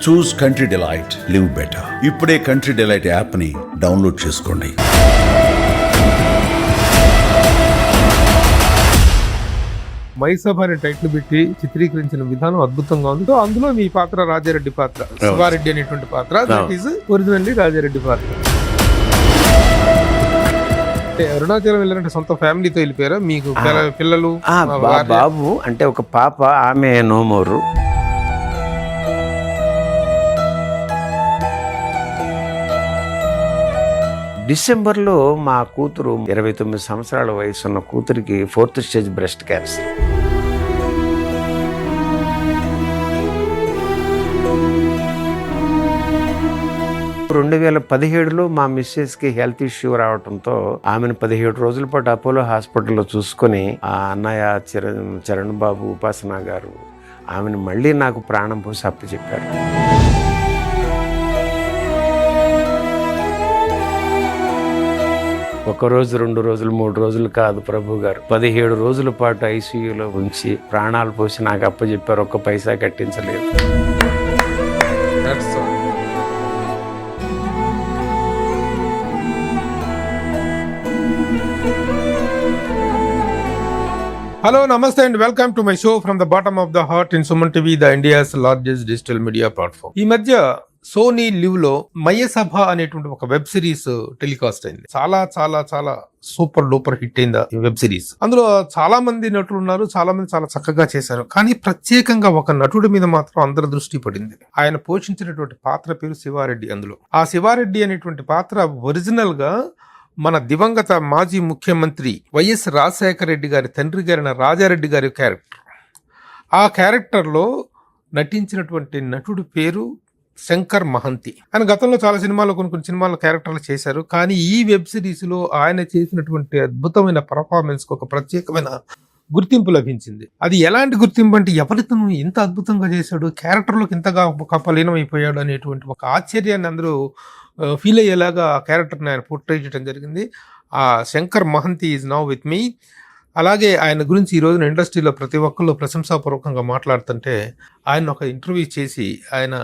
చూస్ country delight, live better. ఇప్పుడే country delight app ని download చేసుకోండి. మైసభ అనే టైటిల్ పెట్టి చిత్రీకరించిన విధానం అద్భుతంగా ఉంది. సో అందులో మీ పాత్ర రాజారెడ్డి పాత్ర, శివారెడ్డి అనేటువంటి పాత్ర, దట్ ఈస్ ఒరిజినల్లీ రాజారెడ్డి పాత్ర. అరుణాచలం వెళ్ళారంటే సొంత ఫ్యామిలీతో వెళ్ళిపోయారా? మీకు పిల్లలు? బాబు అంటే ఒక పాప, ఆమె నోమోరు. డిసెంబర్లో మా కూతురు 29 సంవత్సరాల వయసున్న కూతురికి 4th స్టేజ్ బ్రెస్ట్ క్యాన్సర్. రెండు 2017లో మా మిస్సెస్కి హెల్త్ ఇష్యూ రావడంతో ఆమెను 17 రోజుల పాటు అపోలో హాస్పిటల్లో చూసుకొని ఆ అన్నయ్య చరణ్ బాబు, ఉపాసన గారు ఆమెను మళ్ళీ నాకు ప్రాణం పోసి అప్పచెప్పారు. ఒక రోజు, 2 రోజులు, 3 రోజులు కాదు ప్రభు గారు, 17 రోజుల పాటు ఐసీయూలో ఉంచి ప్రాణాలు పోసి నాకు అప్పచెప్పారు. ఒక్క పైసా కట్టించలేదు. హలో, నమస్తే and welcome to my show from the bottom of the heart in Suman TV, the India's largest digital media platform. ఈ మధ్య సోనీ లివ్ లో మయసభ అనేటువంటి ఒక వెబ్ సిరీస్ టెలికాస్ట్ అయింది. చాలా చాలా చాలా సూపర్ డూపర్ హిట్ అయింది ఈ వెబ్ సిరీస్. అందులో చాలా మంది నటులు ఉన్నారు, చాలా మంది చాలా చక్కగా చేశారు. కానీ ప్రత్యేకంగా ఒక నటుడి మీద మాత్రం అందరి దృష్టి పడింది. ఆయన పోషించినటువంటి పాత్ర పేరు శివారెడ్డి. అందులో ఆ శివారెడ్డి అనేటువంటి పాత్ర ఒరిజినల్ గా మన దివంగత మాజీ ముఖ్యమంత్రి వైఎస్ రాజశేఖర రెడ్డి గారి తండ్రి గారైన రాజారెడ్డి గారి క్యారెక్టర్. ఆ క్యారెక్టర్లో నటించినటువంటి నటుడి పేరు శంకర్ మహంతి. ఆయన గతంలో చాలా సినిమాల్లో కొన్ని సినిమాల్లో క్యారెక్టర్లు చేశారు. కానీ ఈ వెబ్ సిరీస్లో ఆయన చేసినటువంటి అద్భుతమైన పర్ఫార్మెన్స్కి ఒక ప్రత్యేకమైన గుర్తింపు లభించింది. అది ఎలాంటి గుర్తింపు అంటే, ఎవరితను ఇంత అద్భుతంగా చేశాడు, క్యారెక్టర్లోకి ఇంతగా కపలీనమైపోయాడు అనేటువంటి ఒక ఆశ్చర్యాన్ని అందరూ ఫీల్ అయ్యేలాగా ఆ క్యారెక్టర్ని ఆయన పోర్ట్రే చేయడం జరిగింది. ఆ Shankar Mahanti is now with me. అలాగే ఆయన గురించి ఈ రోజున ఇండస్ట్రీలో ప్రతి ఒక్కళ్ళు ప్రశంసాపూర్వకంగా మాట్లాడుతుంటే, ఆయన ఒక ఇంటర్వ్యూ చేసి ఆయన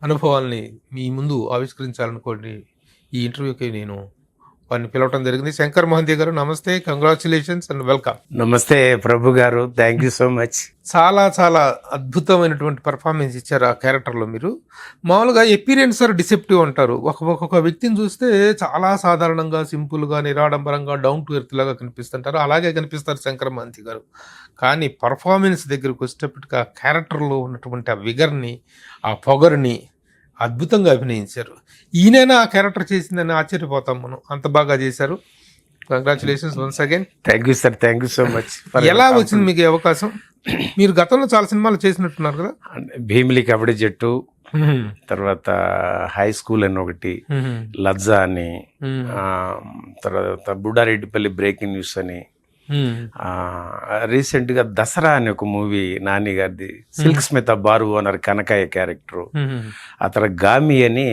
అనుభవాల్ని మీ ముందు ఆవిష్కరించాలనుకోండి ఈ ఇంటర్వ్యూకి నేను వారిని పిలవటం జరిగింది. శంకర్ మహంతి గారు, నమస్తే, కంగ్రాచులేషన్స్ అండ్ వెల్కమ్. నమస్తే ప్రభు గారు, థ్యాంక్ యూ సో మచ్. చాలా చాలా అద్భుతమైనటువంటి పర్ఫార్మెన్స్ ఇచ్చారు ఆ క్యారెక్టర్లో. మీరు మామూలుగా ఎపీరియన్స్ ఆర్ డిసెప్టివ్ అంటారు. ఒక్కొక్క వ్యక్తిని చూస్తే చాలా సాధారణంగా, సింపుల్గా, నిరాడంబరంగా, డౌన్ టు ఎర్త్ లాగా కనిపిస్తుంటారు. అలాగే కనిపిస్తారు శంకర్ మహంతి గారు. కానీ పర్ఫార్మెన్స్ దగ్గరకు వచ్చేటప్పటికి ఆ క్యారెక్టర్లో ఉన్నటువంటి ఆ విగర్ని, ఆ పొగరుని అద్భుతంగా అభినయించారు. ఈయనైనా ఆ క్యారెక్టర్ చేసిందని ఆశ్చర్యపోతాం మనం, అంత బాగా చేశారు. Congratulations once again. Thank you sir, thank you so much. ఎలా వచ్చింది మీకు ఈ అవకాశం? మీరు గతంలో చాలా సినిమాలు చేసినట్టున్నారు కదా. భీమిలి కబడ్డీ జట్టు, తర్వాత హై స్కూల్ అని ఒకటి, లజ్జా అని, తర్వాత బుడ్డారెడ్డిపల్లి బ్రేకింగ్ న్యూస్ అని, రీసెంట్ గా దసరా అని ఒక మూవీ నాని గారిది, సిల్క్ స్మిత బారు ఓనర్ కనకాయ క్యారెక్టర్, ఆ తర్వాత గామి అని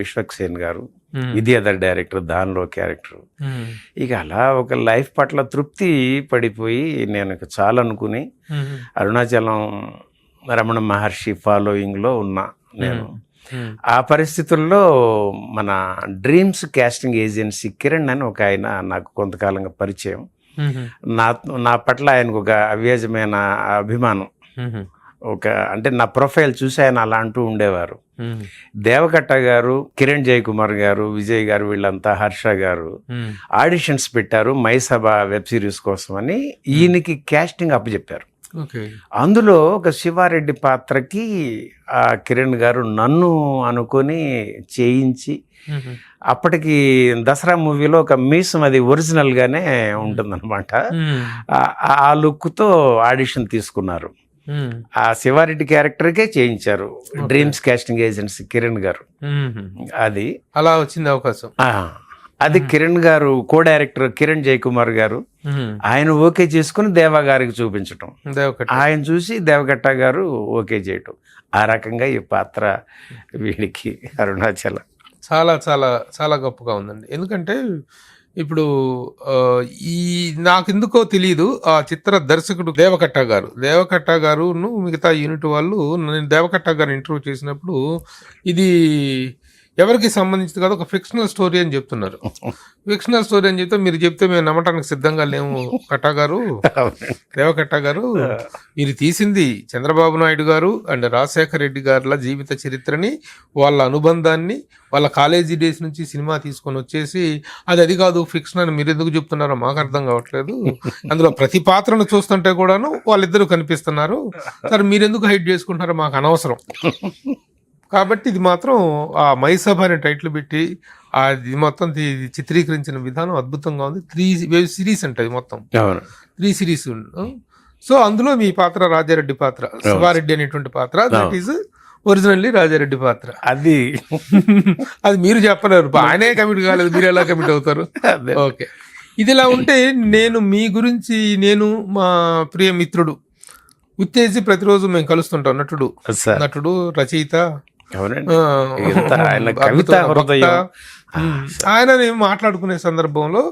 విశ్వక్సేన్ గారు విద్యాధర్ డైరెక్టర్, దానిలో క్యారెక్టర్. ఇక అలా ఒక లైఫ్ పట్ల తృప్తి పడిపోయి నేను ఇక చాలా అనుకుని అరుణాచలం రమణ మహర్షి ఫాలోయింగ్ లో ఉన్నా నేను. ఆ పరిస్థితుల్లో మన డ్రీమ్స్ కాస్టింగ్ ఏజెన్సీ కిరణ్ అని ఒక ఆయన నాకు కొంతకాలంగా పరిచయం. నా పట్ల ఆయనకు ఒక అవ్యాజమైన అభిమానం. ఒక అంటే నా ప్రొఫైల్ చూసి ఆయన అలా అంటూ ఉండేవారు. దేవకట్ట గారు, కిరణ్ జయకుమార్ గారు, విజయ్ గారు, వీళ్ళంతా, హర్ష గారు ఆడిషన్స్ పెట్టారు మైసభ వెబ్ సిరీస్ కోసం అని. ఈయనకి క్యాస్టింగ్ అప్పచెప్పారు. అందులో ఒక శివారెడ్డి పాత్రకి ఆ కిరణ్ గారు నన్ను అనుకొని చేయించి, అప్పటికి దసరా మూవీలో ఒక మీసం అది ఒరిజినల్ గానే ఉంటుందన్నమాట, ఆ లుక్తో ఆడిషన్ తీసుకున్నారు. ఆ శివారెడ్డి క్యారెక్టర్కే చేయించారు డ్రీమ్స్ కాస్టింగ్ ఏజెన్సీ కిరణ్ గారు. అది అలా వచ్చింది అవకాశం. అది కిరణ్ గారు, కో డైరెక్టర్ కిరణ్ జయకుమార్ గారు, ఆయన ఓకే చేసుకుని దేవా గారికి చూపించటం, ఆయన చూసి దేవకట్ట గారు ఓకే చేయటం. ఆ రకంగా ఈ పాత్ర వీడికి అరుణాచలం చాలా చాలా చాలా గొప్పగా ఉందండి. ఎందుకంటే ఇప్పుడు ఆ, ఈ నాకెందుకో తెలియదు ఆ చిత్ర దర్శకుడు దేవకట్ట గారు మిగతా యూనిట్ వాళ్ళు, నేను దేవకట్ట గారు ఇంటర్వ్యూ చేసినప్పుడు ఇది ఎవరికి సంబంధించింది కాదు, ఒక ఫిక్షనల్ స్టోరీ అని చెప్తున్నారు. ఫిక్షనల్ స్టోరీ అని చెప్తే మీరు చెప్తే మేము నమ్మటానికి సిద్ధంగా లేము. దేవకట్ట గారు మీరు తీసింది చంద్రబాబు నాయుడు గారు అండ్ రాజశేఖర రెడ్డి గారుల జీవిత చరిత్రని, వాళ్ళ అనుబంధాన్ని, వాళ్ళ కాలేజీ డేస్ నుంచి సినిమా తీసుకొని వచ్చేసి అది కాదు ఫిక్షన్ అని మీరు ఎందుకు చెప్తున్నారో మాకు అర్థం కావట్లేదు. అందులో ప్రతి పాత్రను చూస్తుంటే కూడాను వాళ్ళిద్దరూ కనిపిస్తున్నారు. సరే మీరెందుకు హైడ్ చేసుకుంటున్నారో మాకు అనవసరం. కాబట్టి ఇది మాత్రం ఆ మైసభ అనే టైటిల్ పెట్టి అది మొత్తం చిత్రీకరించిన విధానం అద్భుతంగా ఉంది. 3 వెబ్ సిరీస్ అంటది మొత్తం, 3 సిరీస్. సో అందులో మీ పాత్ర రాజారెడ్డి పాత్ర, శివారెడ్డి అనేటువంటి పాత్ర, దట్ ఈస్ ఒరిజినల్లీ రాజారెడ్డి పాత్ర. అది అది మీరు చెప్పలేరు, ఆయనే కమిట్ కాలేదు, మీరు ఎలా కమిట్ అవుతారు? ఓకే, ఇది ఇలా ఉంటే మీ గురించి నేను మా ప్రియ మిత్రుడు ఉత్తేజి ప్రతిరోజు మేము కలుస్తుంటాం, నటుడు రచయిత, ఆయన మాట్లాడుకునే సందర్భంలో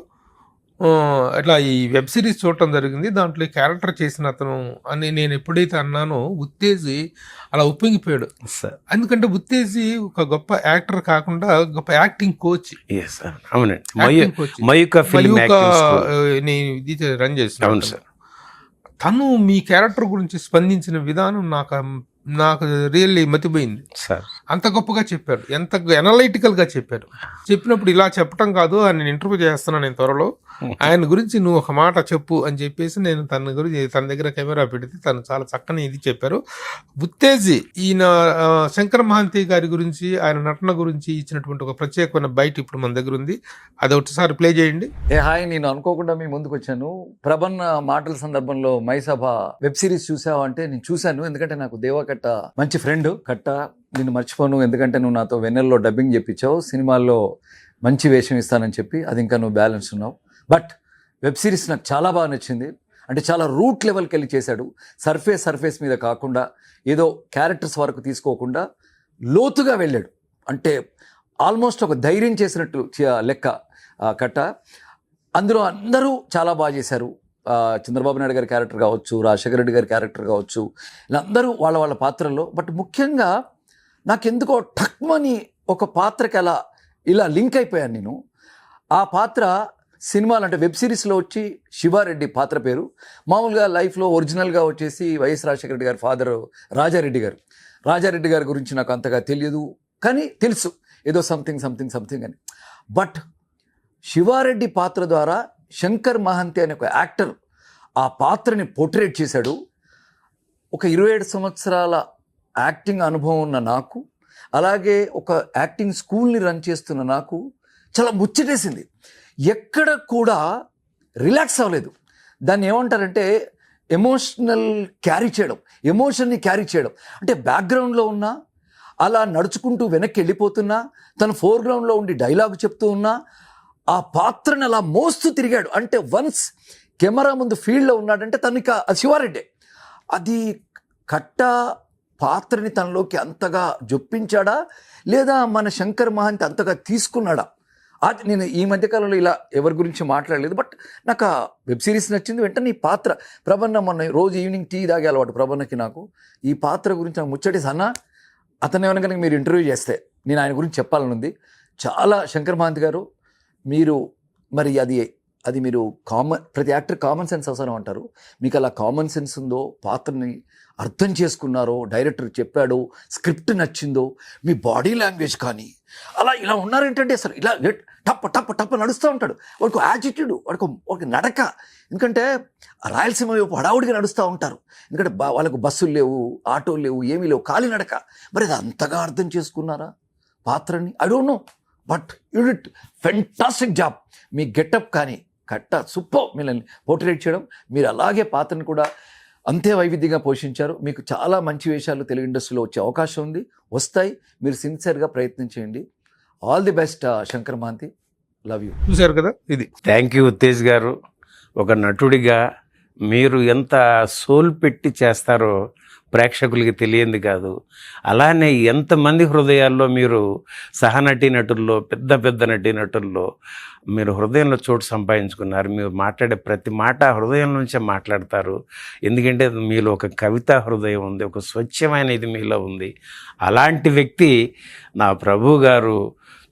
అట్లా ఈ వెబ్ సిరీస్ చూడటం జరిగింది, దాంట్లో క్యారెక్టర్ చేసిన అతను అని నేను ఎప్పుడైతే అన్నానో ఉత్తేజి అలా ఉప్పొంగిపోయాడు. ఎందుకంటే ఉత్తేజి ఒక గొప్ప యాక్టర్ కాకుండా గొప్ప యాక్టింగ్ కోచ్, రన్ చేస్తున్నాను. తను మీ క్యారెక్టర్ గురించి స్పందించిన విధానం నాకు రియల్లీ మతిపోయింది. అంత గొప్పగా చెప్పారు, ఎంత ఎనలైటికల్ గా చెప్పారు. చెప్పినప్పుడు ఇలా చెప్పటం కాదు, ఆయన ఇంటర్వ్యూ చేస్తున్నాను నేను త్వరలో, ఆయన గురించి నువ్వు ఒక మాట చెప్పు అని చెప్పేసి నేను తన దగ్గర కెమెరా పెడితే తను చాలా చక్కని ఇది చెప్పారు. ఉత్తేజి ఈయన శంకర్ మహాంతి గారి గురించి, ఆయన నటన గురించి ఇచ్చినటువంటి ఒక ప్రత్యేకమైన బయట ఇప్పుడు మన దగ్గర ఉంది, అది ఒకసారి ప్లే చేయండి. హాయ్, నేను అనుకోకుండా మీ ముందుకు వచ్చాను. ప్రభన్ మాటల సందర్భంలో మైసభ వెబ్ సిరీస్ చూసావా అంటే నేను చూశాను. ఎందుకంటే నాకు దేవకట్ట మంచి ఫ్రెండ్. కట్ట నిన్ను మర్చిపోను, ఎందుకంటే నువ్వు నాతో వెన్నెల్లో డబ్బింగ్ చెప్పించావు, సినిమాల్లో మంచి వేషం ఇస్తానని చెప్పి, అది ఇంకా నువ్వు బ్యాలెన్స్ ఉన్నావు. బట్ వెబ్ సిరీస్ నాకు చాలా బాగా నచ్చింది. అంటే చాలా రూట్ లెవెల్కి వెళ్ళి చేశాడు. సర్ఫేస్ మీద కాకుండా ఏదో క్యారెక్టర్స్ వరకు తీసుకోకుండా లోతుగా వెళ్ళాడు. అంటే ఆల్మోస్ట్ ఒక ధైర్యం చేసినట్టు లెక్క కట్ట. అందులో అందరూ చాలా బాగా చేశారు. చంద్రబాబు నాయుడు గారి క్యారెక్టర్ కావచ్చు, రాజశేఖర రెడ్డి గారి క్యారెక్టర్ కావచ్చు, వీళ్ళందరూ వాళ్ళ పాత్రల్లో. బట్ ముఖ్యంగా నాకెందుకో టక్మని ఒక పాత్రకి అలా ఇలా లింక్ అయిపోయాను నేను. ఆ పాత్ర సినిమాలు అంటే వెబ్ సిరీస్లో వచ్చి శివారెడ్డి పాత్ర పేరు, మామూలుగా లైఫ్లో ఒరిజినల్గా వచ్చేసి వైఎస్ రాజశేఖర రెడ్డి గారి ఫాదర్ రాజారెడ్డి గారి గురించి నాకు అంతగా తెలియదు, కానీ తెలుసు ఏదో సంథింగ్ అని. బట్ శివారెడ్డి పాత్ర ద్వారా శంకర్ మహంతి అనే ఒక యాక్టర్ ఆ పాత్రని పోర్ట్రేట్ చేశాడు. ఒక 27 సంవత్సరాల యాక్టింగ్ అనుభవం ఉన్న నాకు, అలాగే ఒక యాక్టింగ్ స్కూల్ని రన్ చేస్తున్న నాకు చాలా ముచ్చటేసింది. ఎక్కడ కూడా రిలాక్స్ అవ్వలేదు. దాన్ని ఏమంటారంటే ఎమోషన్ని క్యారీ చేయడం. అంటే బ్యాక్గ్రౌండ్లో ఉన్నా, అలా నడుచుకుంటూ వెనక్కి వెళ్ళిపోతున్నా, తను ఫోర్గ్రౌండ్లో ఉండి డైలాగ్ చెప్తూ ఉన్నా, ఆ పాత్రను అలా మోస్తూ తిరిగాడు. అంటే వన్స్ కెమెరా ముందు ఫీల్డ్లో ఉన్నాడంటే తనకి అది శివారెడ్డి. అది కట్ట పాత్రని తనలోకి అంతగా జొప్పించాడా, లేదా మన శంకర్ మహంతి అంతగా తీసుకున్నాడా? అది నేను ఈ మధ్యకాలంలో ఇలా ఎవరి గురించి మాట్లాడలేదు. బట్ నాకు ఆ వెబ్ సిరీస్ నచ్చింది. వెంటనే ఈ పాత్ర ప్రభన్న, మొన్న రోజు ఈవినింగ్ టీ తాగే అలవాటు ప్రభన్నకి, నాకు ఈ పాత్ర గురించి నాకు ముచ్చటేసి అన్న, అతను ఏమైనా కనుక మీరు ఇంటర్వ్యూ చేస్తే నేను ఆయన గురించి చెప్పాలని ఉంది. చాలా శంకర్ మహంతి గారు మీరు మరి అది మీరు ప్రతి యాక్టర్ కామన్ సెన్స్ అవసరం అంటారు. మీకు అలా కామన్ సెన్స్ ఉందో, పాత్రని అర్థం చేసుకున్నారో, డైరెక్టర్ చెప్పాడో, స్క్రిప్ట్ నచ్చిందో, మీ బాడీ లాంగ్వేజ్ కానీ అలా ఇలా ఉన్నారేంటంటే అసలు ఇలా టప్ప నడుస్తూ ఉంటాడు. వాడికి యాటిట్యూడ్, వాడికి నడక. ఎందుకంటే రాయలసీమ వైపు హడావుడిగా నడుస్తూ ఉంటారు. ఎందుకంటే వాళ్ళకు బస్సులు లేవు, ఆటోలు లేవు, ఏమీ లేవు, ఖాళీ నడక. మరి అది అంతగా అర్థం చేసుకున్నారా పాత్రని? I don't know, but you did fantastic job. Me getup కానీ కట్ట సూపర్, మిమ్మల్ని పోర్ట్రేట్ చేయడం, మీరు అలాగే పాత్రను కూడా అంతే వైవిధ్యంగా పోషించారు. మీకు చాలా మంచి వేషాలు తెలుగు ఇండస్ట్రీలో వచ్చే అవకాశం ఉంది, వస్తాయి. మీరు సిన్సియర్గా ప్రయత్నం చేయండి. All the best Shankar Mahanti, love you. చూశారు కదా, ఇది. థ్యాంక్ యూ ఉత్తేజ్ గారు. ఒక నటుడిగా మీరు ఎంత సోల్ పెట్టి చేస్తారో ప్రేక్షకులకి తెలియంది కాదు. అలానే ఎంతమంది హృదయాల్లో మీరు సహనటీ నటుల్లో, పెద్ద పెద్ద నటీనటుల్లో మీరు హృదయంలో చోటు సంపాదించుకున్నారు. మీరు మాట్లాడే ప్రతి మాట హృదయం నుంచే మాట్లాడతారు. ఎందుకంటే మీలో ఒక కవితా హృదయం ఉంది, ఒక స్వచ్ఛమైన ఇది మీలో ఉంది. అలాంటి వ్యక్తి నా ప్రభు గారు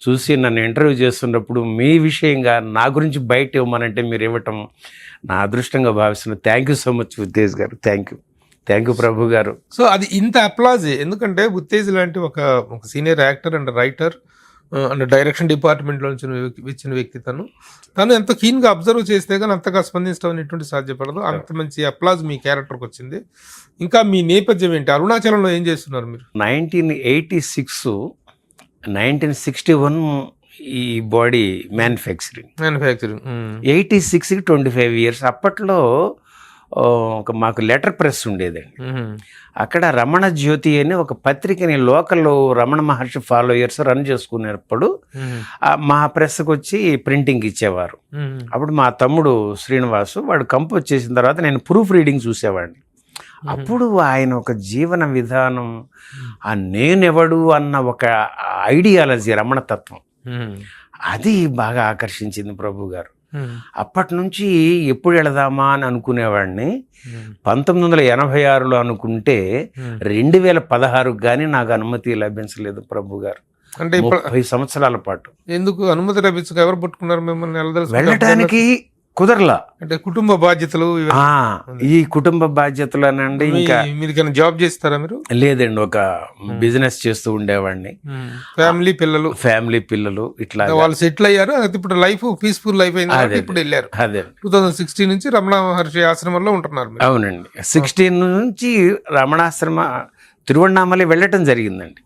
చూసి నన్ను ఇంటర్వ్యూ చేస్తున్నప్పుడు మీ విషయంగా నా గురించి బయట ఇవ్వమనంటే మీరు ఇవ్వటం నా అదృష్టంగా భావిస్తున్నాను. Thank you so much Uttej గారు. థ్యాంక్ యూ ప్రభు గారు. సో అది ఇంత అప్లాజ్, ఎందుకంటే ఉత్తేజ్ లాంటి ఒక senior actor and writer and direction డిపార్ట్మెంట్లో వచ్చిన వ్యక్తి తను ఎంతో కీన్గా అబ్జర్వ్ చేస్తే కానీ అంతగా స్పందించడం అనేటువంటి సాధ్యపడదు. అంత మంచి అప్లాజ్ మీ క్యారెక్టర్కి వచ్చింది. ఇంకా మీ నేపథ్యం ఏంటి? అరుణాచలంలో ఏం చేస్తున్నారు మీరు? 1986, 1961 ఈ బాడీ మ్యానుఫ్యాక్చరింగ్. 86కి 25 years. అప్పట్లో మాకు లెటర్ ప్రెస్ ఉండేదండి. అక్కడ రమణ జ్యోతి అని ఒక పత్రికని local Ramana Maharshi followers run చేసుకునేటప్పుడు మా ప్రెస్కి వచ్చి ప్రింటింగ్ ఇచ్చేవారు. అప్పుడు మా తమ్ముడు శ్రీనివాసు వాడు కంపోజ్ చేసిన తర్వాత నేను ప్రూఫ్ రీడింగ్ చూసేవాడిని. అప్పుడు ఆయన ఒక జీవన విధానం, ఆ నేనెవడు అన్న ఒక ఐడియాలజీ, రమణతత్వం, అది బాగా ఆకర్షించింది ప్రభు గారు. అప్పటి నుంచి ఎప్పుడు వెళదామా అని అనుకునేవాడిని. 1986లో అనుకుంటే 2016 కానీ నాకు అనుమతి లభించలేదు ప్రభు గారు. అంటే 30 సంవత్సరాల పాటు. ఎందుకు అనుమతి లభించక ఎవరు పట్టుకున్నారు మిమ్మల్ని? వెళ్ళటానికి కుదరలా. అంటే కుటుంబ బాధ్యతలు, ఈ కుటుంబ బాధ్యతలు అనండి. ఇంకా మీరు జాబ్ చేస్తారా మీరు? లేదండి, ఒక బిజినెస్ చేస్తూ ఉండేవాడిని. ఫ్యామిలీ పిల్లలు ఇట్లా వాళ్ళు సెటిల్ అయ్యారు. ఇప్పుడు లైఫ్ పీస్ఫుల్ లైఫ్ అయింది. ఇప్పుడు వెళ్ళారు. అదే 2016 నుంచి రమణ మహర్షి ఆశ్రమంలో ఉంటున్నారు. అవునండి, 16 నుంచి రమణాశ్రమ తిరువణామలై వెళ్ళటం జరిగిందండి.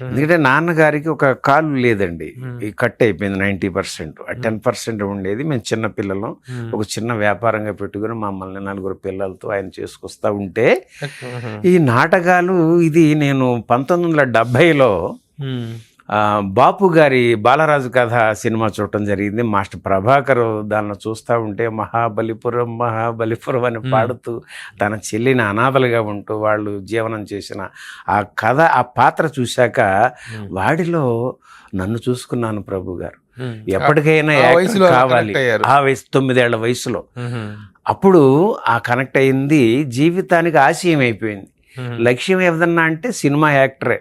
ఎందుకంటే నాన్నగారికి ఒక కాలు లేదండి, ఈ కట్ అయిపోయింది 90%. ఆ 10% ఉండేది. మేము చిన్న పిల్లలం, ఒక చిన్న వ్యాపారంగా పెట్టుకుని మమ్మల్ని 4 పిల్లలతో ఆయన చేసుకొస్తా ఉంటే ఈ నాటకాలు ఇది నేను 1970లో బాపు గారి బాలరాజు కథ సినిమా చూడటం జరిగింది. మాస్టర్ ప్రభాకర్ దాన్ని చూస్తూ ఉంటే మహాబలిపురం అని పాడుతూ తన చెల్లిని అనాథలుగా ఉంటూ వాళ్ళు జీవనం చేసిన ఆ కథ, ఆ పాత్ర చూశాక వాడిలో నన్ను చూసుకున్నాను ప్రభు గారు. ఎప్పటికైనా కావాలి. ఆ వయసు 9 ఏళ్ల వయసులో అప్పుడు ఆ కనెక్ట్ అయింది. జీవితానికి ఆశయం అయిపోయింది. లక్ష్యం ఏదన్నా అంటే సినిమా యాక్టరే.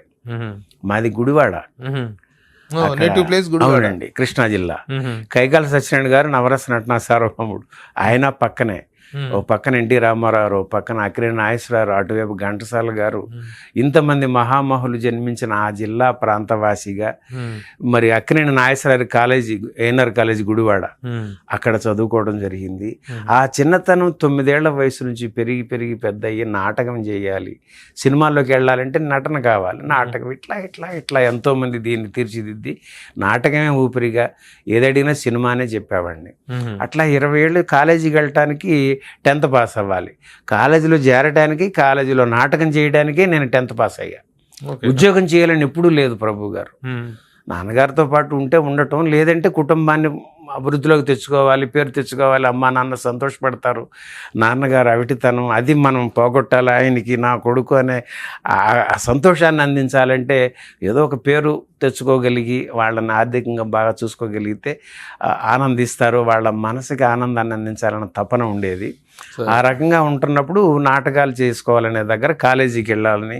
మాది గుడివాడ, అవునండి, కృష్ణా జిల్లా. కైకాల సత్యనారాయణ గారు నవరస నటనా సార్వభౌముడు, ఆయన పక్కనే. ఓ పక్కన ఎన్టీ రామారావు, ఓ పక్కన అక్కినేని నాగేశ్వరరావు, అటువైపు ఘంటసాల గారు, ఇంతమంది మహామహులు జన్మించిన ఆ జిల్లా ప్రాంతవాసిగా మరి అక్కినేని నాగేశ్వరరావు కాలేజీ, ఏఎన్ఆర్ కాలేజీ గుడివాడ, అక్కడ చదువుకోవడం జరిగింది. ఆ చిన్నతనం 9 ఏళ్ల వయసు నుంచి పెరిగి పెరిగి పెద్ద అయ్యి నాటకం చేయాలి, సినిమాల్లోకి వెళ్ళాలంటే నటన కావాలి, నాటకం ఇట్లా ఇట్లా ఇట్లా ఎంతోమంది దీన్ని తీర్చిదిద్ది నాటకమే ఊపిరిగా ఏదడిగినా సినిమానే చెప్పేవాడిని. అట్లా 20 ఏళ్ళు కాలేజీకి వెళ్ళటానికి 10th పాస్ అవ్వాలి, కాలేజీలో చేరడానికి, కాలేజీలో నాటకం చేయడానికే నేను 10th పాస్ అయ్యా. ఉద్యోగం చేయాలని ఎప్పుడూ లేదు ప్రభు గారు. నాన్నగారితో పాటు ఉంటే ఉండటం, లేదంటే కుటుంబాన్ని అభివృద్ధిలోకి తెచ్చుకోవాలి, పేరు తెచ్చుకోవాలి, అమ్మా నాన్న సంతోషపడతారు, నాన్నగారు అవిటితనం అది మనం పోగొట్టాలి, ఆయనకి నా కొడుకు అనే ఆ సంతోషాన్ని అందించాలంటే ఏదో ఒక పేరు తెచ్చుకోగలిగి వాళ్ళని ఆర్థికంగా బాగా చూసుకోగలిగితే ఆనందిస్తారు, వాళ్ళ మనసుకి ఆనందాన్ని అందించాలన్న తపన ఉండేది. ఆ రకంగా ఉంటున్నప్పుడు నాటకాలు చేసుకోవాలనే దగ్గర కాలేజీకి వెళ్ళాలని,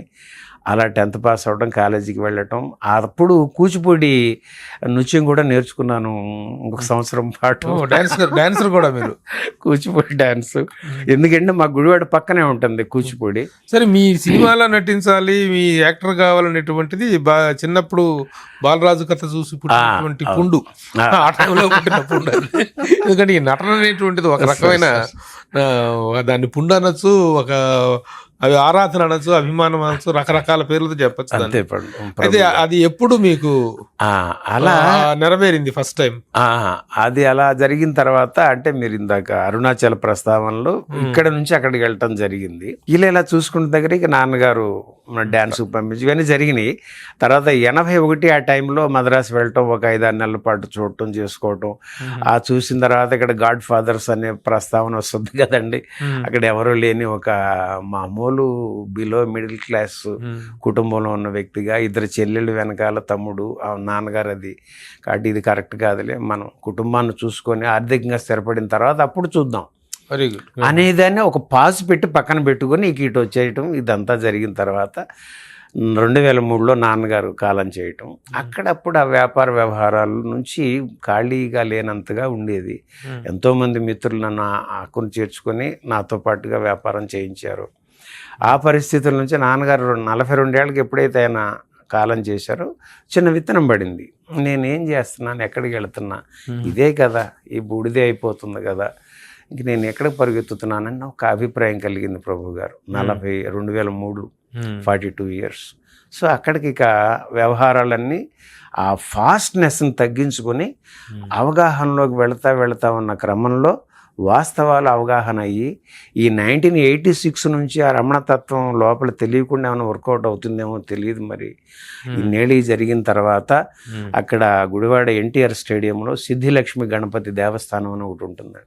అలా 10th పాస్ అవ్వడం, కాలేజీకి వెళ్ళటం. అప్పుడు కూచిపూడి నృత్యం కూడా నేర్చుకున్నాను 1 సంవత్సరం పాటు. డాన్సర్ కూడా మీరు? కూచిపూడి డాన్స్, ఎందుకంటే మా గుడివాడ పక్కనే ఉంటుంది కూచిపూడి. సరే, మీ సినిమాలో నటించాలి, మీ యాక్టర్ కావాలనేటువంటిది చిన్నప్పుడు బాలరాజు కథ చూసి పుట్టినటువంటి పుండు, ఆ టైంలో పుట్టిన పుండు. ఎందుకంటే ఈ నటన అనేటువంటిది ఒక రకమైన దాన్ని పుండు అనొచ్చు, ఒక అవి ఆరాధన అనొచ్చు, అభిమానం అనొచ్చు, రకరకాల పేర్లతో చెప్పచ్చు. అయితే అది ఎప్పుడు మీకు అలా నెరవేరింది ఫస్ట్ టైం? అది అలా జరిగిన తర్వాత, అంటే మీరు ఇందాక అరుణాచల ప్రస్తావనలో ఇక్కడ నుంచి అక్కడికి వెళ్ళటం జరిగింది. ఇలా చూసుకున్న దగ్గర ఇక నాన్నగారు డ్యాన్స్కి పంపించి ఇవన్నీ జరిగినాయి. తర్వాత 81 ఆ టైంలో మద్రాసు వెళ్ళటం, ఒక 5-6 నెలల పాటు చూడటం చేసుకోవటం. ఆ చూసిన తర్వాత ఇక్కడ గాడ్ ఫాదర్స్ అనే ప్రస్తావన వస్తుంది కదండి. అక్కడ ఎవరూ లేని ఒక మామూలు బిలో మిడిల్ క్లాస్ కుటుంబంలో ఉన్న వ్యక్తిగా 2 చెల్లెళ్ళు వెనకాల తమ్ముడు, నాన్నగారు. అది కాబట్టి ఇది కరెక్ట్ కాదులే, మనం కుటుంబాన్ని చూసుకొని ఆర్థికంగా స్థిరపడిన తర్వాత అప్పుడు చూద్దాం వెరీ గుడ్ అనేదాన్ని ఒక పాజ్ పెట్టి పక్కన పెట్టుకొని ఇటు వచ్చేయటం. ఇదంతా జరిగిన తర్వాత 2003లో నాన్నగారు కాలం చేయటం. అక్కడప్పుడు ఆ వ్యాపార వ్యవహారాల నుంచి ఖాళీగా లేనంతగా ఉండేది. ఎంతోమంది మిత్రులు నన్ను ఆకుని చేర్చుకొని నాతో పాటుగా వ్యాపారం చేయించారు. ఆ పరిస్థితుల నుంచి నాన్నగారు 42 ఏళ్ళకి ఎప్పుడైతే ఆయన కాలం చేశారో చిన్న విత్తనం పడింది. నేనేం చేస్తున్నాను, ఎక్కడికి వెళుతున్నా, ఇదే కదా, ఈ బూడిదే అయిపోతుంది కదా, ఇంక నేను ఎక్కడికి పరిగెత్తుతున్నానని ఒక అభిప్రాయం కలిగింది ప్రభు గారు. 2003 42 ఇయర్స్. సో అక్కడికి ఇక వ్యవహారాలన్నీ ఆ ఫాస్ట్నెస్ని తగ్గించుకొని అవగాహనలోకి వెళతా ఉన్న క్రమంలో వాస్తవాలు అవగాహన అయ్యి ఈ 1986 నుంచి ఆ రమణతత్వం లోపల తెలియకుండా ఏమైనా వర్కౌట్ అవుతుందేమో తెలియదు. మరి ఇన్నేళ్ళు జరిగిన తర్వాత అక్కడ గుడివాడ ఎన్టీఆర్ స్టేడియంలో సిద్ధిలక్ష్మి గణపతి దేవస్థానం అని ఒకటి ఉంటుంది.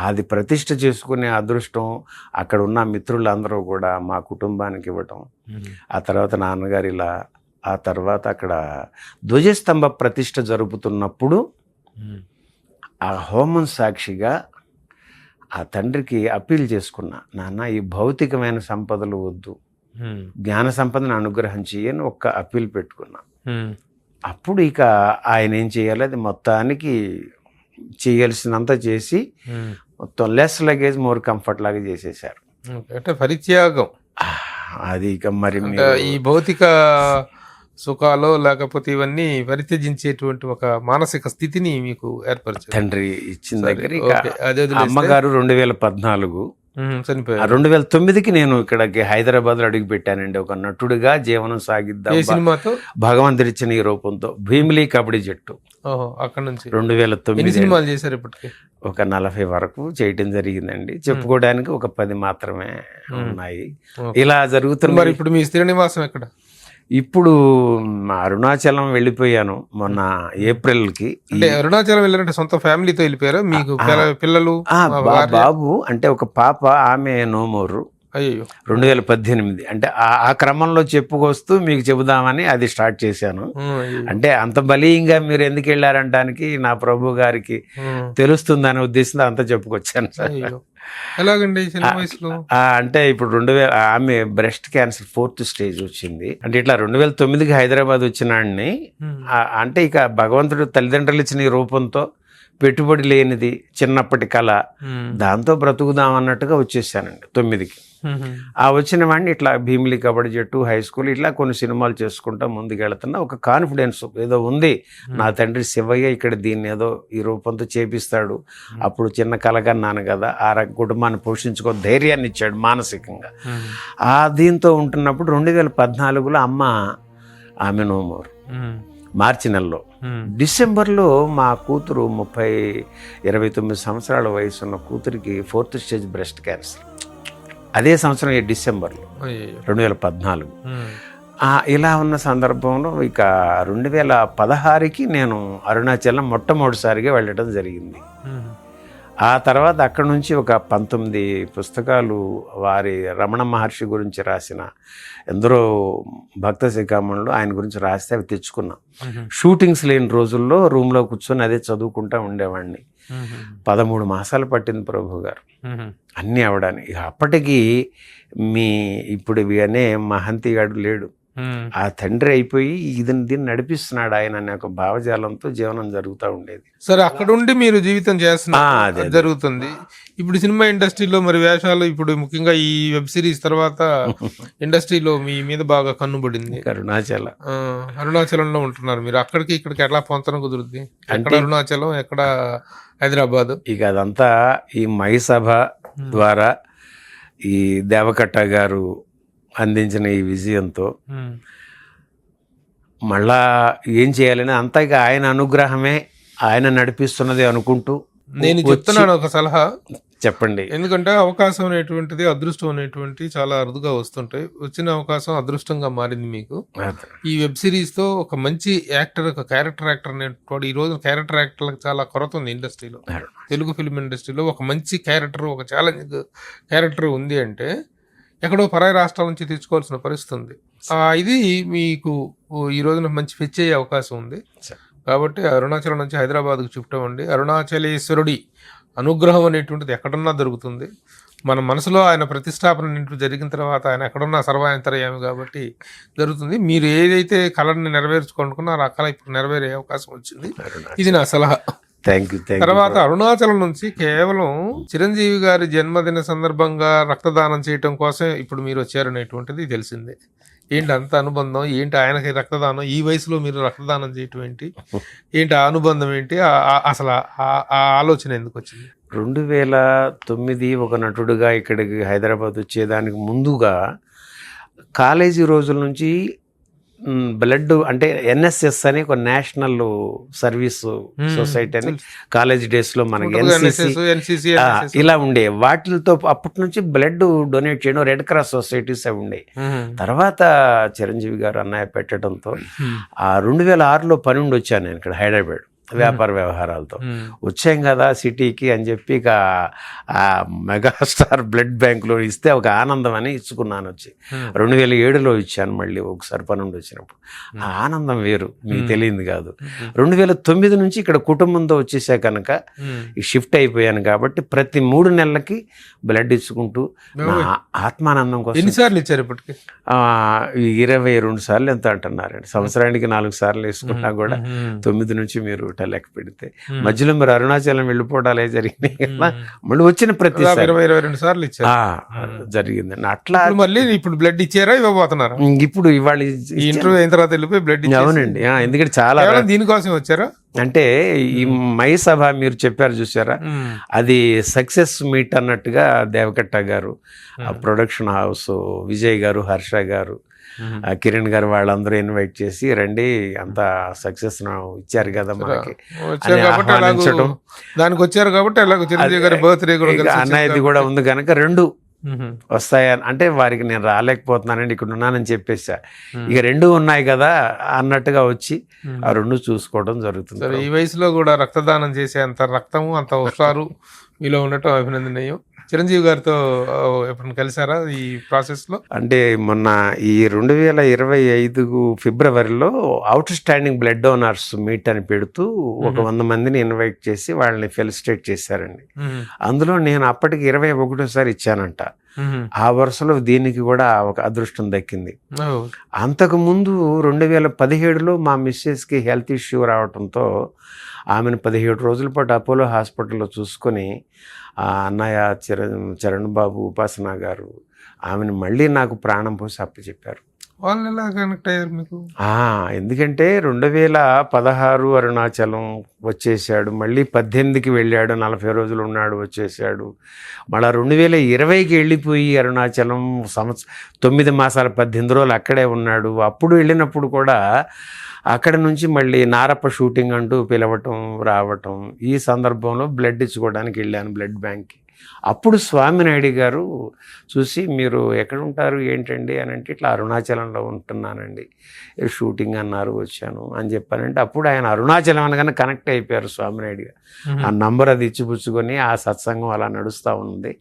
అది ప్రతిష్ఠ చేసుకునే అదృష్టం అక్కడ ఉన్న మిత్రులందరూ కూడా మా కుటుంబానికి ఇవ్వటం. ఆ తర్వాత నాన్నగారు ఇలా, ఆ తర్వాత అక్కడ ధ్వజస్తంభ ప్రతిష్ఠ జరుపుతున్నప్పుడు ఆ హోమం సాక్షిగా ఆ తండ్రికి అప్పీల్ చేసుకున్నా, నాన్న ఈ భౌతికమైన సంపదలు వద్దు, జ్ఞాన సంపదను అనుగ్రహం చేయని ఒక్క అప్పీల్ పెట్టుకున్నా. అప్పుడు ఇక ఆయన ఏం చేయాలి, అది మొత్తానికి చేయాల్సినంత చేసి మొత్తం లెస్ లగేజ్ మోర్ కంఫర్ట్ లాగా చేసేసారు. అంటే పరిత్యాగం. అది ఇక మరి ఈ భౌతిక సుఖాలు లేకపోతే ఇవన్నీ పరిత్యజించేటువంటి ఒక మానసిక స్థితిని మీకు ఏర్పరిచారు తండ్రి ఇచ్చిన దగ్గర. ఇక అమ్మగారు 2014 చనిపోయారు. 2009కి నేను ఇక్కడికి హైదరాబాద్లో అడుగు పెట్టానండి. ఒక నటుడిగా జీవనం సాగిద్దాం సినిమాతో, భగవంతుడిచ్చిన ఈ రూపంతో, భీమిలీ కబడ్డీ జట్టు. అక్కడ నుంచి 2009 సినిమాలు చేశారు. ఇప్పటికి ఒక 40 వరకు చేయటం జరిగిందండి. చెప్పుకోవడానికి ఒక 10 మాత్రమే ఉన్నాయి. ఇలా జరుగుతుంది. మరి ఇప్పుడు మీ స్థిర నివాసం ఎక్కడ? ఇప్పుడు అరుణాచలం వెళ్ళిపోయాను మొన్న ఏప్రిల్కి. అంటే అరుణాచలం వెళ్ళారంటే సొంత ఫ్యామిలీతో వెళ్ళిపోయారా? మీకు పిల్లలు? బాబు అంటే ఒక పాప, ఆమె నోమోరు. అయ్యో 2018. అంటే ఆ క్రమంలో చెప్పుకొస్తూ మీకు చెబుదామని అది స్టార్ట్ చేశాను. అంటే అంత బలీయంగా మీరు ఎందుకు వెళ్ళారంటానికి నా ప్రభు గారికి తెలుస్తుందనే ఉద్దేశంతో అంతా చెప్పుకొచ్చాను సార్. ఎలాగండి చిన్న వయసులో? అంటే ఇప్పుడు ఆమె బ్రెస్ట్ క్యాన్సర్ 4th స్టేజ్ వచ్చింది. అంటే ఇట్లా 2009కి హైదరాబాద్ వచ్చినాడిని. అంటే ఇక భగవంతుడు తల్లిదండ్రులు ఇచ్చిన ఈ రూపంతో, పెట్టుబడి లేనిది చిన్నప్పటి కళ, దాంతో బ్రతుకుదాం అన్నట్టుగా వచ్చేసానండి 9కి. ఆ వచ్చిన వాడిని ఇట్లా భీమిలీ కబడ్డీ జట్టు, హై స్కూల్, ఇట్లా కొన్ని సినిమాలు చేసుకుంటా ముందుకెళ్తున్నా. ఒక కాన్ఫిడెన్స్ ఏదో ఉంది, నా తండ్రి శివయ్య ఇక్కడ దీన్ని ఏదో ఈ రూపంతో చేపిస్తాడు. అప్పుడు చిన్న కలగన్నాను కదా, ఆ కుటుంబాన్ని పోషించుకో ధైర్యాన్ని ఇచ్చాడు మానసికంగా. ఆ దీంతో ఉంటున్నప్పుడు 2014లో ఆమె నోమోరు. మార్చి నెలలో. డిసెంబర్లో మా కూతురు 29 సంవత్సరాల వయసు ఉన్న కూతురికి 4th స్టేజ్ బ్రెస్ట్ క్యాన్సర్. అదే సంవత్సరం డిసెంబర్లో 2014. ఇలా ఉన్న సందర్భంలో ఇక 2016కి నేను అరుణాచలం మొట్టమొదటిసారిగా వెళ్ళడం జరిగింది. ఆ తర్వాత అక్కడ నుంచి ఒక 19 పుస్తకాలు వారి రమణ మహర్షి గురించి రాసిన ఎందరో భక్త శిఖామణులు ఆయన గురించి రాస్తే అవి తెచ్చుకున్నాం. షూటింగ్స్ లేని రోజుల్లో రూమ్లో కూర్చొని అదే చదువుకుంటా ఉండేవాడిని. 13 మాసాలు పట్టింది ప్రభు గారు అన్నీ అవడానికి. అప్పటికి ఇప్పుడు అనే మహంతిగాడు లేడు, ఆ తండ్రి అయిపోయి దీన్ని నడిపిస్తున్నాడు ఆయన అనే ఒక భావజాలంతో జీవనం జరుగుతూ ఉండేది. సరే, అక్కడ ఉండి మీరు జీవితం చేస్తున్నారు, జరుగుతుంది. ఇప్పుడు సినిమా ఇండస్ట్రీలో మరి వేషాలు, ఇప్పుడు ముఖ్యంగా ఈ వెబ్ సిరీస్ తర్వాత ఇండస్ట్రీలో మీ మీద బాగా కన్నుబడింది. అరుణాచలంలో ఉంటున్నారు మీరు. అక్కడికి ఇక్కడికి ఎట్లా పొందడం కుదురుద్ది? ఎక్కడ అరుణాచలం, ఎక్కడ హైదరాబాద్? ఇక అదంతా ఈ మహిసభ ద్వారా ఈ దేవకట్ట గారు అందించిన ఈ విజయంతో మళ్ళా ఏం చేయాలని అంతా ఇక ఆయన అనుగ్రహమే, ఆయన నడిపిస్తున్నది అనుకుంటూ నేను చెప్తున్నాను ఒక సలహా. చెప్పండి. ఎందుకంటే అవకాశం అనేటువంటిది, అదృష్టం అనేటువంటి చాలా అరుదుగా వస్తుంటాయి. వచ్చిన అవకాశం అదృష్టంగా మారింది మీకు. ఈ వెబ్ సిరీస్ తో ఒక మంచి యాక్టర్, ఒక క్యారెక్టర్ యాక్టర్ అనేటువంటి, ఈ రోజు క్యారెక్టర్ యాక్టర్లకు చాలా కొరత ఉంది ఇండస్ట్రీలో, తెలుగు ఫిల్మ్ ఇండస్ట్రీలో. ఒక మంచి క్యారెక్టర్, ఒక ఛాలెంజ్ క్యారెక్టర్ ఉంది అంటే ఎక్కడో పరాయి రాష్ట్రాల నుంచి తెచ్చుకోవాల్సిన పరిస్థితి ఉంది. ఇది మీకు ఈ రోజున మంచి ఫిచ్ అయ్యే అవకాశం ఉంది. కాబట్టి అరుణాచలం నుంచి హైదరాబాద్కు షిఫ్ట్ అవ్వండి. అరుణాచలేశ్వరుడి అనుగ్రహం అనేటువంటిది ఎక్కడున్నా దొరుకుతుంది. మన మనసులో ఆయన ప్రతిష్టాపన జరిగిన తర్వాత ఆయన ఎక్కడున్నా సర్వాయంతర్యామి కాబట్టి జరుగుతుంది. మీరు ఏదైతే కళని నెరవేర్చుకుంటున్నారో ఆ కళ ఇప్పుడు నెరవేరే అవకాశం వచ్చింది. ఇది నా సలహా. తర్వాత అరుణాచలం నుంచి కేవలం చిరంజీవి గారి జన్మదిన సందర్భంగా రక్తదానం చేయటం కోసం ఇప్పుడు మీరు వచ్చారనేటువంటిది తెలిసిందే. ఏంటి అంత అనుబంధం ఏంటి? ఆయనకి రక్తదానం, ఈ వయసులో మీరు రక్తదానం చేయటం ఏంటి? ఏంటి ఆ అనుబంధం ఏంటి? అసలు ఆ ఆలోచన ఎందుకు వచ్చింది? 2009 ఒక నటుడుగా ఇక్కడికి హైదరాబాద్ వచ్చేదానికి ముందుగా కాలేజీ రోజుల నుంచి బ్లడ్ అంటే NSS అని ఒక నేషనల్ సర్వీస్ సొసైటీ అని కాలేజ్ డేస్ లో మనకి NCC ఇలా ఉండే వాటితో అప్పటి నుంచి బ్లడ్ డొనేట్ చేయడం రెడ్ క్రాస్ సొసైటీస్ అవి ఉండే. తర్వాత చిరంజీవి గారు అన్నయ్య పెట్టడంతో 2006లో పని ఉండి వచ్చాను నేను ఇక్కడ హైదరాబాద్ వ్యాపార వ్యవహారాలతో. వచ్చాం కదా సిటీకి అని చెప్పి ఇక మెగాస్టార్ బ్లడ్ బ్యాంక్లో ఇస్తే ఒక ఆనందం అని ఇచ్చుకున్నాను. వచ్చి 2007లో ఇచ్చాను మళ్ళీ ఒకసారి పని ఉండి వచ్చినప్పుడు. ఆ ఆనందం వేరు, మీకు తెలియదు కాదు. 2009 నుంచి ఇక్కడ కుటుంబంతో వచ్చేసా కనుక షిఫ్ట్ అయిపోయాను కాబట్టి ప్రతి 3 నెలలకి బ్లడ్ ఇచ్చుకుంటూ ఆత్మానందం కోసం. ఎన్నిసార్లు ఇచ్చారు ఇప్పటికి? 22 సార్లు ఎంత అంటున్నారండి. సంవత్సరానికి 4 సార్లు వేసుకున్నా కూడా 9 నుంచి మీరు లెక్క పెడితే మధ్యలో మీరు అరుణాచలం వెళ్ళిపోవడాలే జరిగినాయి కదా. మళ్ళీ వచ్చిన ప్రతి 22 సార్లు జరిగింది. అట్లా మళ్ళీ ఇప్పుడు బ్లడ్ ఇచ్చారా ఇవ్వబోతున్నారు? ఇప్పుడు ఇవాళ ఇంటర్వ్యూ అయిన తర్వాత వెళ్ళిపోయి బ్లడ్. అవునండి, ఎందుకంటే చాలా దీనికోసం వచ్చారా అంటే ఈ మై సభ మీరు చెప్పారు చూసారా, అది సక్సెస్ మీట్ అన్నట్టుగా దేవకట్ట గారు, ప్రొడక్షన్ హౌస్ విజయ్ గారు, హర్ష గారు, కిరణ్ గారు వాళ్ళందరూ ఇన్వైట్ చేసి రండి అంత సక్సెస్ ఇచ్చారు కదా మనకి ఆహ్వానించడం. దానికి వచ్చారు కాబట్టి చిరంజీవి గారి బర్త్డే అన్నది కూడా ఉంది కనుక 2 వస్తాయని అంటే వారికి నేను రాలేకపోతున్నానండి ఇక్కడ ఉన్నానని చెప్పేసా. ఇక 2 ఉన్నాయి కదా అన్నట్టుగా వచ్చి ఆ 2 చూసుకోవడం జరుగుతుంది. ఈ వయసులో కూడా రక్తదానం చేసే అంత రక్తము అంత హుషారు మీలో ఉండటం అభినందనీయం. చిరంజీవి గారితో ఎప్పుడు కలిసారా ఈ ప్రాసెస్ లో? అంటే మొన్న ఈ 2025 ఫిబ్రవరిలో out standing blood donors meet అని పెడుతూ ఒక 100 మందిని ఇన్వైట్ చేసి వాళ్ళని ఫెలిసిటేట్ చేశారండి. అందులో నేను అప్పటికి 21సారి ఇచ్చానంట. ఆ వరుసలో దీనికి కూడా ఒక అదృష్టం దక్కింది. అంతకు ముందు 2017లో మా మిస్సెస్కి హెల్త్ ఇష్యూ రావడంతో ఆమెను 17 రోజుల పాటు అపోలో హాస్పిటల్లో చూసుకొని అన్నయ్య చరణ్ బాబు, ఉపాసన గారు ఆమెను మళ్ళీ నాకు ప్రాణం పోసి అప్పచెప్పారు. వాళ్ళు ఎలా కనెక్ట్ అయ్యారు మీకు? ఎందుకంటే 2016 అరుణాచలం వచ్చేసాడు, మళ్ళీ 18కి వెళ్ళాడు, 40 రోజులు ఉన్నాడు వచ్చేసాడు. మళ్ళీ 2020కి వెళ్ళిపోయి అరుణాచలం 9 మాసాల 18 రోజులు అక్కడే ఉన్నాడు. అప్పుడు వెళ్ళినప్పుడు కూడా అక్కడ నుంచి మళ్ళీ నారప్ప షూటింగ్ అంటూ పిలవటం రావటం. ఈ సందర్భంలో బ్లడ్ ఇచ్చుకోవడానికి వెళ్ళాను బ్లడ్ బ్యాంక్కి. అప్పుడు స్వామినాయుడు గారు చూసి మీరు ఎక్కడ ఉంటారు ఏంటండి అని అంటే ఇట్లా అరుణాచలంలో ఉంటున్నానండి, షూటింగ్ అన్నారు వచ్చాను అని చెప్పానంటే అప్పుడు ఆయన అరుణాచలం అనగానే కనెక్ట్ అయిపోయారు స్వామినాయుడు గారు. ఆ నంబర్ అది ఇచ్చిపుచ్చుకొని ఆ సత్సంగం అలా నడుస్తూ ఉంది.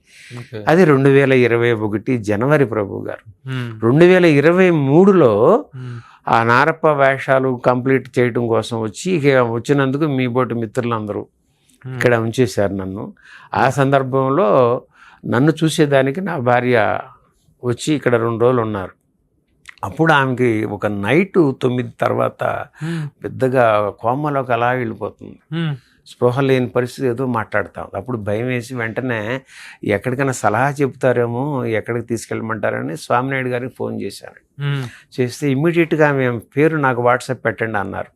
అది 2021 జనవరి ప్రభు గారు. 2023లో ఆ నారప్ప వేషాలు కంప్లీట్ చేయడం కోసం వచ్చి ఇక వచ్చినందుకు మీ బోటి మిత్రులందరూ ఇక్కడ ఉంచేశారు నన్ను. ఆ సందర్భంలో నన్ను చూసేదానికి నా భార్య వచ్చి ఇక్కడ 2 రోజులు ఉన్నారు. అప్పుడు ఆమెకి ఒక నైట్ 9 తర్వాత పెద్దగా కోమలోకి అలా వెళ్ళిపోతుంది, స్పృహ లేని పరిస్థితి, ఏదో మాట్లాడతాం. అప్పుడు భయం వేసి వెంటనే ఎక్కడికైనా సలహా చెప్తారేమో, ఎక్కడికి తీసుకెళ్ళమంటారని స్వామినాయుడు గారికి ఫోన్ చేశాను. చేస్తే ఇమ్మీడియట్గా మేము పేరు నాకు వాట్సాప్ పెట్టండి అన్నారు.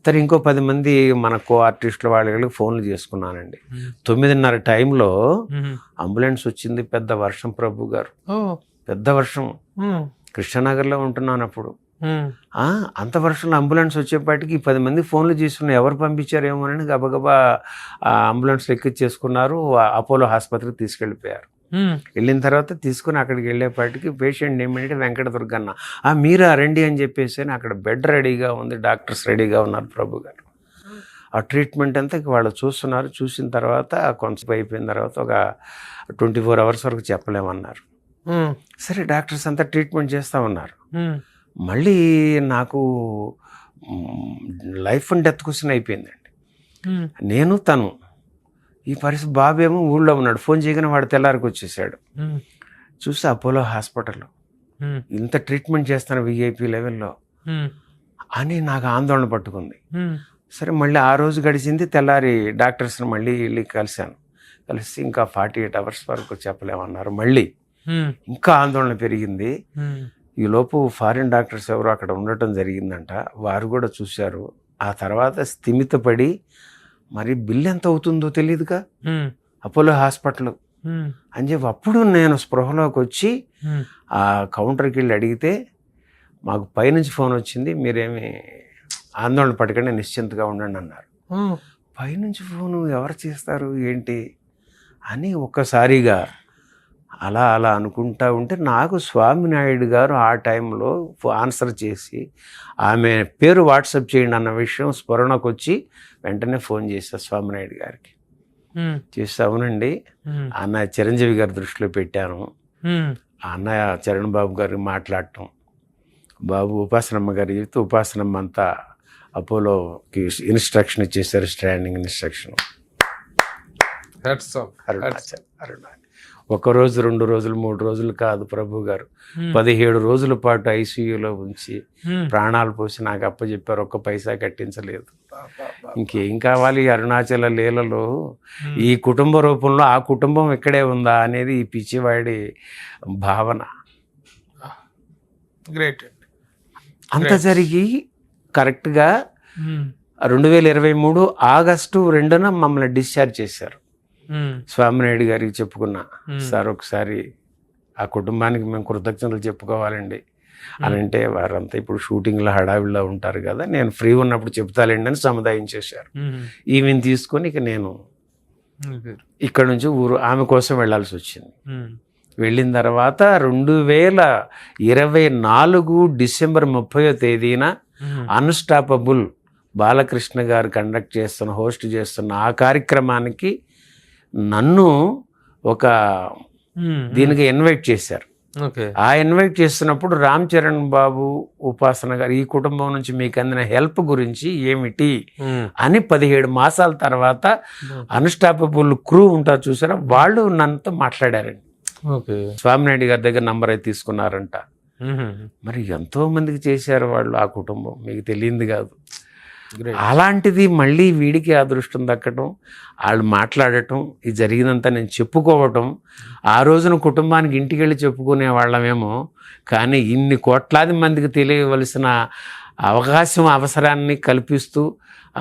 తను ఇంకో 10 మంది మన కో ఆర్టిస్టుల వాళ్ళకి ఫోన్లు చేసుకున్నానండి. 9:30 టైంలో అంబులెన్స్ వచ్చింది. పెద్ద వర్షం ప్రభు గారు, పెద్ద వర్షం. కృష్ణనగర్లో ఉంటున్నాను అప్పుడు. అంత వర్షంలో అంబులెన్స్ వచ్చేపాటికి 10 మంది ఫోన్లు తీసుకుని ఎవరు పంపించారేమో అని గబగబా ఆ అంబులెన్స్ ఎక్కిచ్చేసుకున్నారు. అపోలో ఆసుపత్రికి తీసుకెళ్ళిపోయారు. వెళ్ళిన తర్వాత తీసుకుని అక్కడికి వెళ్ళేపాటికి పేషెంట్ ఏమంటే వెంకట దుర్గన్న, మీరా రండి అని చెప్పేసి అక్కడ బెడ్ రెడీగా ఉంది, డాక్టర్స్ రెడీగా ఉన్నారు ప్రభు గారు. ఆ ట్రీట్మెంట్ అంతా వాళ్ళు చూస్తున్నారు. చూసిన తర్వాత కొంచెం అయిపోయిన తర్వాత ఒక 24 hours వరకు చెప్పలేమన్నారు. సరే డాక్టర్స్ అంతా ట్రీట్మెంట్ చేస్తూ ఉన్నారు. మళ్ళీ నాకు లైఫ్ అండ్ డెత్ క్వశ్చన్ అయిపోయిందండి. నేను తను ఈ పరిస్థితి, బాబేమో ఊళ్ళో ఉన్నాడు. ఫోన్ చేయగానే వాడు తెల్లారికి వచ్చేసాడు. చూస్తే అపోలో హాస్పిటల్లో ఇంత ట్రీట్మెంట్ చేస్తాను విఐపి లెవెల్లో అని నాకు ఆందోళన పట్టుకుంది. సరే మళ్ళీ ఆ రోజు గడిచింది. తెల్లారి డాక్టర్స్ని మళ్ళీ వెళ్ళి కలిశాను. కలిసి ఇంకా 48 hours వరకు చెప్పలేమన్నారు. మళ్ళీ ఇంకా ఆందోళన పెరిగింది. ఈలోపు ఫారిన్ డాక్టర్స్ ఎవరు అక్కడ ఉండటం జరిగిందంట. వారు కూడా చూశారు. ఆ తర్వాత స్థిమితపడి మరి బిల్ ఎంత అవుతుందో తెలియదుగా అపోలో హాస్పిటల్ అని చెప్పి అప్పుడు నేను స్పృహలోకి వచ్చి ఆ కౌంటర్కి వెళ్ళి అడిగితే మాకు పైనుంచి ఫోన్ వచ్చింది, మీరేమి ఆందోళన పడకండి, నిశ్చింతగా ఉండండి అన్నారు. పైనుంచి ఫోను ఎవరు చేస్తారు ఏంటి అని ఒక్కసారిగా అలా అలా అనుకుంటా ఉంటే నాకు స్వామినాయుడు గారు ఆ టైంలో ఆన్సర్ చేసి ఆమె పేరు వాట్సాప్ చేయండి అన్న విషయం స్ఫురణకు వచ్చి వెంటనే ఫోన్ చేశారు స్వామినాయుడు గారికి. చేసి అవునండి అన్న చిరంజీవి గారి దృష్టిలో పెట్టాను, అన్నయ్య చరణ్ బాబు గారికి మాట్లాడటం, బాబు ఉపాసనమ్మ గారు చెప్తే ఉపాసనమ్మ అంతా అపోలోకి ఇన్స్ట్రక్షన్ ఇచ్చేసారు, స్టాండింగ్ ఇన్స్ట్రక్షన్. అరుణాచల్ 1 రోజు 2 రోజులు 3 రోజులు కాదు ప్రభు గారు, 17 రోజుల పాటు ఐసీయూలో ఉంచి ప్రాణాలు పోసి నాకు అప్పచెప్పారు. 1 పైసా కట్టించలేదు. ఇంకేం కావాలి? అరుణాచల లీలలో ఈ కుటుంబ రూపంలో ఆ కుటుంబం ఇక్కడే ఉందా అనేది ఈ పిచ్చివాడి భావన. గ్రేట్. అంత జరిగి కరెక్ట్గా 2023 August 2న మమ్మల్ని డిశ్చార్జ్ చేశారు. స్వామినాయుడు గారికి చెప్పుకున్నా, సార్ ఒకసారి ఆ కుటుంబానికి మేము కృతజ్ఞతలు చెప్పుకోవాలండి అని అంటే వారంతా ఇప్పుడు షూటింగ్లో హడావిడిలో ఉంటారు కదా, నేను ఫ్రీ ఉన్నప్పుడు చెప్తాలేండి అని సముదాయించేశారు. ఈమెను తీసుకొని ఇక నేను ఇక్కడ నుంచి ఆమె కోసం వెళ్ళాల్సి వచ్చింది. వెళ్ళిన తర్వాత 2024 December 30న అన్స్టాపబుల్ బాలకృష్ణ గారు హోస్ట్ చేస్తున్న ఆ కార్యక్రమానికి నన్ను ఒక దీనికి ఇన్వైట్ చేశారు. ఆ ఇన్వైట్ చేస్తున్నప్పుడు రామ్ చరణ్ బాబు, ఉపాసన గారు ఈ కుటుంబం నుంచి మీకు అందిన హెల్ప్ గురించి ఏమిటి అని 17 మాసాల తర్వాత అన్స్టాపబుల్ క్రూ ఉంటారు చూసారా, వాళ్ళు నన్నతో మాట్లాడారండి. స్వామినాయుడు గారి దగ్గర నంబర్ అయితే తీసుకున్నారంట. మరి ఎంతో మందికి చేశారు వాళ్ళు ఆ కుటుంబం, మీకు తెలియంది కాదు. అలాంటిది మళ్ళీ వీడికి అదృష్టం దక్కటం, వాళ్ళు మాట్లాడటం, ఇది జరిగినంత నేను చెప్పుకోవటం. ఆ రోజున కుటుంబానికి ఇంటికి వెళ్ళి చెప్పుకునే వాళ్ళమేమో, కానీ ఇన్ని కోట్లాది మందికి తెలియవలసిన అవసరాన్ని కల్పిస్తూ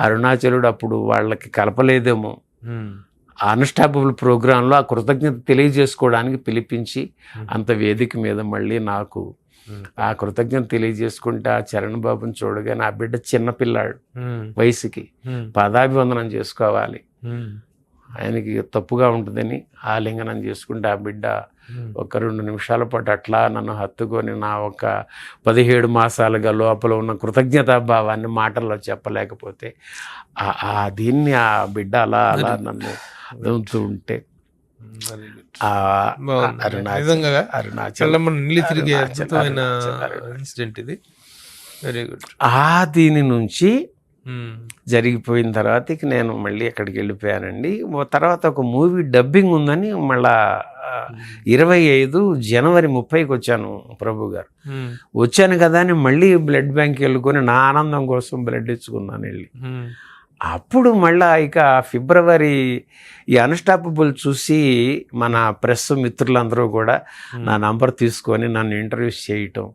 అరుణాచలుడు అప్పుడు వాళ్ళకి కలపలేదేమో. అన్స్టాపబుల్ ప్రోగ్రాంలో ఆ కృతజ్ఞత తెలియజేసుకోవడానికి పిలిపించి అంత వేదిక మీద మళ్ళీ నాకు ఆ కృతజ్ఞత తెలియజేసుకుంటే ఆ చరణ్ బాబుని చూడగా నా బిడ్డ చిన్నపిల్లాడు వయసుకి పాదాభివందనం చేసుకోవాలి, ఆయనకి తప్పుగా ఉంటుందని ఆలింగనం చేసుకుంటే ఆ బిడ్డ 1-2 నిమిషాల పాటు అట్లా నన్ను హత్తుకొని నా ఒక 17 మాసాలుగా లోపల ఉన్న కృతజ్ఞతా భావాన్ని మాటల్లో చెప్పలేకపోతే దీన్ని ఆ బిడ్డ అలా అలా నన్ను దొంతూ ఉంటే దీని నుంచి జరిగిపోయిన తర్వాత ఇక నేను మళ్ళీ అక్కడికి వెళ్ళిపోయానండి. తర్వాత ఒక మూవీ డబ్బింగ్ ఉందని మళ్ళా 25 January 30కి వచ్చాను ప్రభు గారు. వచ్చాను కదా అని మళ్ళీ బ్లడ్ బ్యాంక్ వెళ్ళుకొని నా ఆనందం కోసం బ్లడ్ ఇచ్చుకున్నాను వెళ్ళి. అప్పుడు మళ్ళా ఇక February ఈ అన్స్టాపబుల్ చూసి మన ప్రెస్ మిత్రులందరూ కూడా నా నంబర్ తీసుకొని నన్ను ఇంటర్వ్యూస్ చేయటం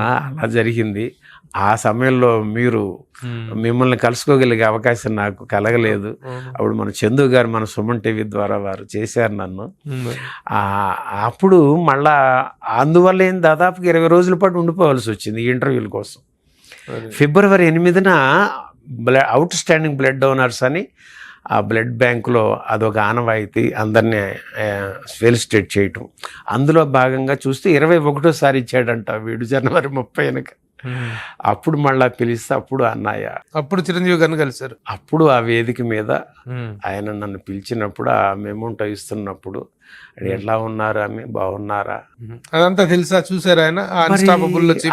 అలా జరిగింది. ఆ సమయంలో మీరు మిమ్మల్ని కలుసుకోగలిగే అవకాశం నాకు కలగలేదు. అప్పుడు మన చందు గారు మన సుమన్ టీవీ ద్వారా వారు చేశారు నన్ను. అప్పుడు మళ్ళా అందువల్ల ఏం దాదాపుగా 20 రోజుల పాటు ఉండిపోవాల్సి వచ్చింది ఈ ఇంటర్వ్యూల కోసం. ఫిబ్రవరి 8న అవుట్ స్టాండింగ్ బ్లడ్ డోనర్స్ అని ఆ బ్లడ్ బ్యాంకులో అదొక ఆనవాయితీ అందరినీ ఫెలిసిటేట్ చేయటం. అందులో భాగంగా చూస్తే 21సారి ఇచ్చాడంట వీడు జనవరి 30న. అప్పుడు మళ్ళా పిలిస్తే అప్పుడు అన్నయ్య, అప్పుడు చిరంజీవి గారిని కలిశారు. అప్పుడు ఆ వేదిక మీద ఆయన నన్ను పిలిచినప్పుడు ఆ మెమోంటో ఇస్తున్నప్పుడు ఎట్లా ఉన్నారు ఆమె, బాగున్నారా, అదంతా తెలుసా, చూసారా ఆయన?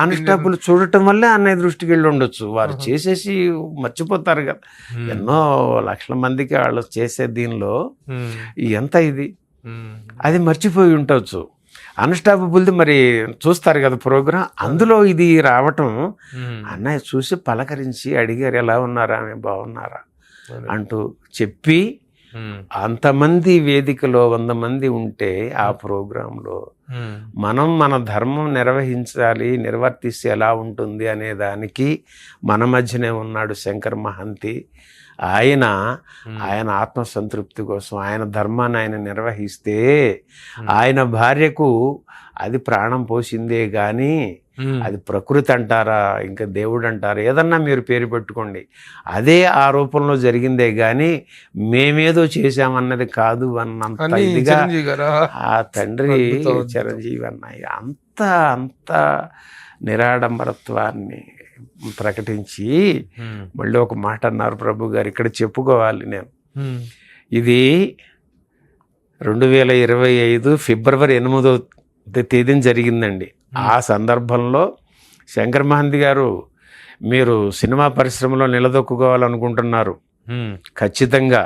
అన్స్టాపుల్ చూడటం వల్లే అన్నయ్య దృష్టికి వెళ్ళి ఉండొచ్చు. వారు చేసేసి మర్చిపోతారు కదా, ఎన్నో లక్షల మందికి వాళ్ళు చేసే దీనిలో ఎంత ఇది, అది మర్చిపోయి ఉండొచ్చు. అన్స్టాపబుల్ది మరి చూస్తారు కదా ప్రోగ్రాం, అందులో ఇది రావటం అన్నయ్య చూసి పలకరించి అడిగారు, ఎలా ఉన్నారా ఆమె, బాగున్నారా అంటూ చెప్పి, అంతమంది వేదికలో 100 మంది ఉంటే ఆ ప్రోగ్రాంలో మనం మన ధర్మం నిర్వర్తిస్తే ఎలా ఉంటుంది అనే దానికి మన మధ్యనే ఉన్నాడు శంకర్ మహంతి. ఆయన ఆత్మసంతృప్తి కోసం ఆయన ధర్మాన్ని ఆయన నిర్వహిస్తే ఆయన భార్యకు అది ప్రాణం పోసిందే కానీ అది ప్రకృతి అంటారా ఇంకా దేవుడు అంటారా ఏదన్నా మీరు పేరు పెట్టుకోండి, అదే ఆ రూపంలో జరిగిందే కానీ మేమేదో చేశామన్నది కాదు అన్నంత ఇదిగా ఆ తండ్రి చిరంజీవి అన్నయ్య అంత నిరాడంబరత్వాన్ని ప్రకటించి మళ్ళీ ఒక మాట అన్నారు ప్రభు గారు, ఇక్కడ చెప్పుకోవాలి నేను. ఇది 2025 ఫిబ్రవరి 8వ తేదీన జరిగిందండి. ఆ సందర్భంలో శంకర్ మహంతి గారు, మీరు సినిమా పరిశ్రమలో నిలదొక్కుకోవాలనుకుంటున్నారు, ఖచ్చితంగా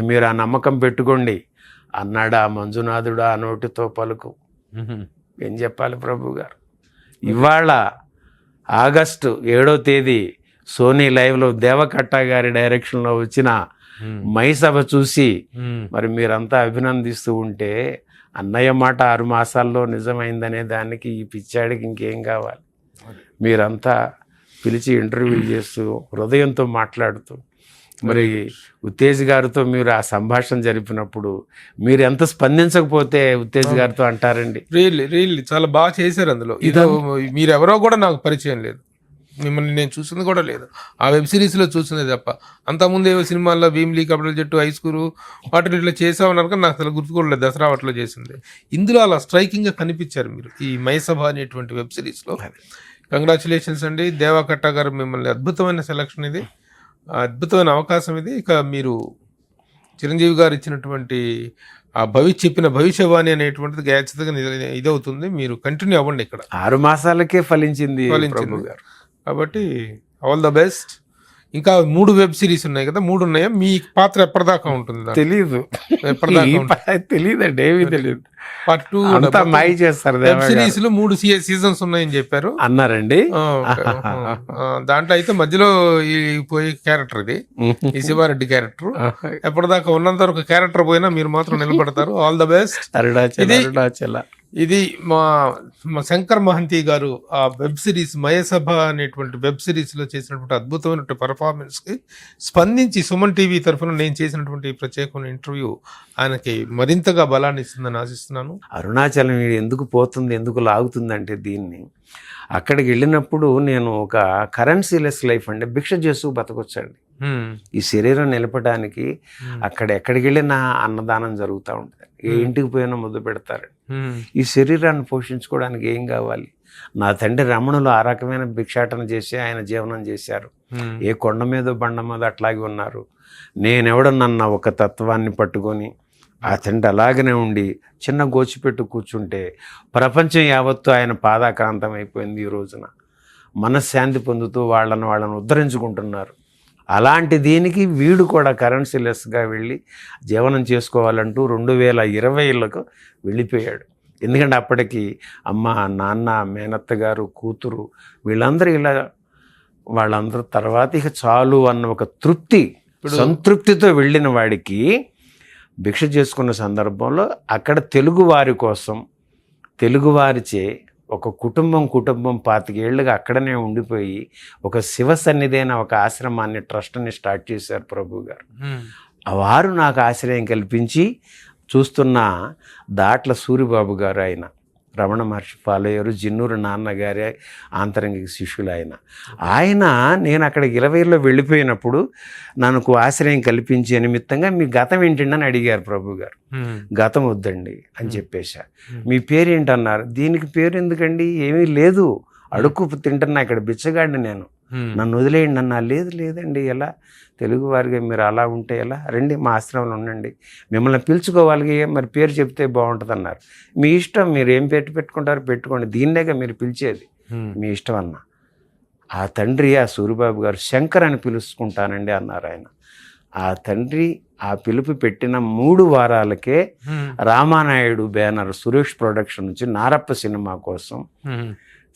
మీరు ఆ నమ్మకం పెట్టుకోండి అన్నాడు ఆ మంజునాథుడు ఆ నోటితో పలుకు. ఏం చెప్పాలి ప్రభు గారు. ఇవాళ ఆగస్టు 7వ తేదీ సోనీ లైవ్లో దేవకట్ట గారి డైరెక్షన్లో వచ్చిన మైసభ చూసి మరి మీరంతా అభినందిస్తూ ఉంటే అన్నయ్య మాట 6 మాసాల్లో నిజమైందనే దానికి ఈ పిచ్చాడికి ఇంకేం కావాలి. మీరంతా పిలిచి ఇంటర్వ్యూలు చేస్తూ హృదయంతో మాట్లాడుతూ మరి ఉత్తేజ్ గారితో మీరు ఆ సంభాషణ జరిపినప్పుడు మీరు ఎంత స్పందించకపోతే ఉత్తేజ్ గారితో అంటారండి. రియల్లీ చాలా బాగా చేశారు. అందులో ఇదో మీరెవరో కూడా నాకు పరిచయం లేదు, మిమ్మల్ని నేను చూసింది కూడా లేదు, ఆ వెబ్ సిరీస్లో చూసింది తప్ప. అంతకుముందు ఏవో సినిమాల్లో భీమిలీ, కబడ్డీ జట్టు, హై స్కూలు వాటిని ఇట్లా చేసామన్నారు కానీ నాకు అసలు గుర్తుకోలేదు. దసరా వాటిలో చేసింది. ఇందులో అలా స్ట్రైకింగ్గా కనిపించారు మీరు ఈ మైసభ అనేటువంటి వెబ్ సిరీస్లో. కంగ్రాచులేషన్స్ అండి. దేవకట్ట గారు మిమ్మల్ని అద్భుతమైన సెలక్షన్ ఇది, అద్భుతమైన అవకాశం ఇది. ఇక మీరు చిరంజీవి గారు ఇచ్చినటువంటి ఆ చెప్పిన భవిష్యవాణి అనేటువంటిది ఖచ్చితంగా ఇదవుతుంది. మీరు కంటిన్యూ అవ్వండి. ఇక్కడ 6 మాసాలకే ఫలించింది కాబట్టి ఆల్ ద బెస్ట్. ఇంకా 3 వెబ్ సిరీస్ ఉన్నాయి కదా, 3 ఉన్నాయా? మీ పాత్ర ఎప్పటిదాకా ఉంటుంది? తెలీదు, తెలియదండి, ఏమీ తెలియదు. పార్ట్ 2 మాయ చేస్తారు. వెబ్ సిరీస్ లో 3 సీజన్స్ ఉన్నాయని చెప్పారు అన్నారండి. దాంట్లో అయితే మధ్యలో ఈ పోయే క్యారెక్టర్ ఇది, ఈ శివారెడ్డి క్యారెక్టర్. ఎప్పటిదాకా ఉన్నంత వరకు క్యారెక్టర్ పోయినా మీరు మాత్రం నిలబడతారు. All the best. అరుణాచల. ఇది మా శంకర్ మహంతి గారు ఆ వెబ్ సిరీస్ మయసభ అనేటువంటి వెబ్ సిరీస్ లో చేసినటువంటి అద్భుతమైనటువంటి పర్ఫార్మెన్స్ కి స్పందించి సుమన్ టీవీ తరఫున నేను చేసినటువంటి ప్రత్యేకమైన ఇంటర్వ్యూ ఆయనకి మరింతగా బలాన్ని ఇస్తుందని ఆశిస్తున్నాను. అరుణాచలం ఎందుకు పోతుంది, ఎందుకు లాగుతుంది అంటే దీన్ని అక్కడికి వెళ్ళినప్పుడు నేను ఒక కరెన్సీలెస్ లైఫ్ అంటే భిక్ష చేస్తూ బతకొచ్చండి. ఈ శరీరం నిలపడానికి అక్కడ ఎక్కడికి వెళ్ళినా అన్నదానం జరుగుతూ ఉంటుంది, ఏ ఇంటికి పోయినా ముద్దు పెడతారు. ఈ శరీరాన్ని పోషించుకోవడానికి ఏం కావాలి? నా తండ్రి రమణులు ఆ రకమైన భిక్షాటన చేసి ఆయన జీవనం చేశారు. ఏ కొండ మీద బండ మీద అట్లాగే ఉన్నారు. నేనెవడనన్నా ఒక తత్వాన్ని పట్టుకొని ఆ తండ్రి అలాగనే ఉండి చిన్న గోచిపెట్టు కూర్చుంటే ప్రపంచం యావత్తు ఆయన పాదాక్రాంతం అయిపోయింది. ఈ రోజున మనశ్శాంతి పొందుతూ వాళ్ళను ఉద్ధరించుకుంటున్నారు. అలాంటి దీనికి వీడు కూడా కరెన్సీలెస్గా వెళ్ళి జీవనం చేసుకోవాలంటూ 2020లకు వెళ్ళిపోయాడు. ఎందుకంటే అప్పటికి అమ్మ, నాన్న, మేనత్త గారు, కూతురు వీళ్ళందరూ వాళ్ళందరూ తర్వాత ఇక చాలు అన్న ఒక సంతృప్తితో వెళ్ళిన వాడికి భిక్ష చేసుకున్న సందర్భంలో అక్కడ తెలుగువారి కోసం తెలుగువారిచే ఒక కుటుంబం 25 ఏళ్ళుగా అక్కడనే ఉండిపోయి ఒక శివ సన్నిధైన ఒక ఆశ్రమాన్ని ట్రస్ట్ని స్టార్ట్ చేశారు ప్రభు గారు. వారు నాకు ఆశ్రయం కల్పించి చూస్తున్న దాట్ల సూరిబాబు గారు, ఆయన రమణ మహర్షి ఫాలో అయ్యారు, జిన్నూరు నాన్నగారే ఆంతరంగిక శిష్యులు ఆయన నేను అక్కడికి 20లో వెళ్ళిపోయినప్పుడు నాకు ఆశ్రయం కల్పించే నిమిత్తంగా మీ గతం ఏంటండి అని అడిగారు ప్రభు గారు. గతం వద్దండి అని చెప్పేశా. మీ పేరేంటన్నారు. దీనికి పేరు ఎందుకండి, ఏమీ లేదు, అడుక్కు తింటున్నా, ఇక్కడ బిచ్చగాడిని నేను, నన్ను వదిలేయండి అన్నా. లేదండి, ఎలా తెలుగు వారిగా మీరు అలా ఉంటే ఎలా, రండి మా ఆశ్రమంలో ఉండండి, మిమ్మల్ని పిలుచుకోవాలి, మరి పేరు చెప్తే బాగుంటుంది అన్నారు. మీ ఇష్టం, మీరు ఏం పేరు పెట్టుకుంటారో పెట్టుకోండి, దీన్నేగా మీరు పిలిచేది, మీ ఇష్టం అన్న. ఆ తండ్రి, ఆ సూరిబాబు గారు శంకర్ అని పిలుచుకుంటానండి అన్నారు ఆయన. ఆ తండ్రి ఆ పిలుపు పెట్టిన 3 వారాలకే రామానాయుడు బ్యానర్ సురేష్ ప్రొడక్షన్ నుంచి నారప్ప సినిమా కోసం